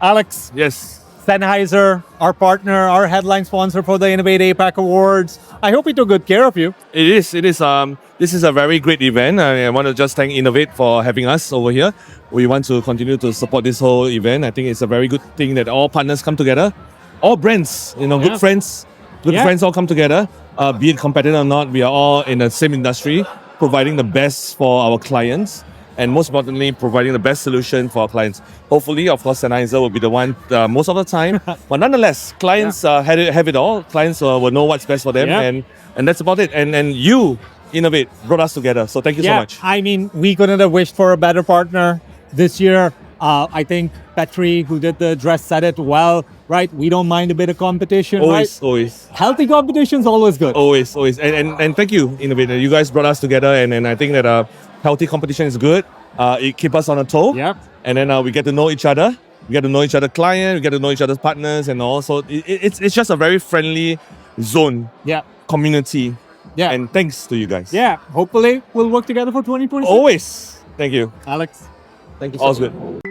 Alex, Yes. Sennheiser, our partner, our headline sponsor for the Inavate APAC Awards. I hope we took good care of you. It is. This is a very great event. I want to just thank Inavate for having us over here. We want to continue to support this whole event. I think it's a very good thing that all partners come together, all brands, good friends, friends all come together. Be it competitor or not, we are all in the same industry, providing the best for our clients, and most importantly, providing the best solution for our clients. Hopefully, of course, Sennheiser will be the one most of the time. But nonetheless, clients have it all. Clients will know what's best for them, and that's about it. And you, Inavate, brought us together. So thank you so much. I mean, we couldn't have wished for a better partner this year. I think Petri, who did the dress, said it well, right? We don't mind a bit of competition, right? Always. Healthy competition is always good. Always. And thank you, Inavate. You guys brought us together, and I think that healthy competition is good. It keeps us on a toe. Yep. And then we get to know each other. We get to know each other's clients. We get to know each other's partners, and all. So it's just a very friendly zone. Community. And thanks to you guys. Hopefully we'll work together for 2026. Always. Thank you. Alex, thank you so All's much. good.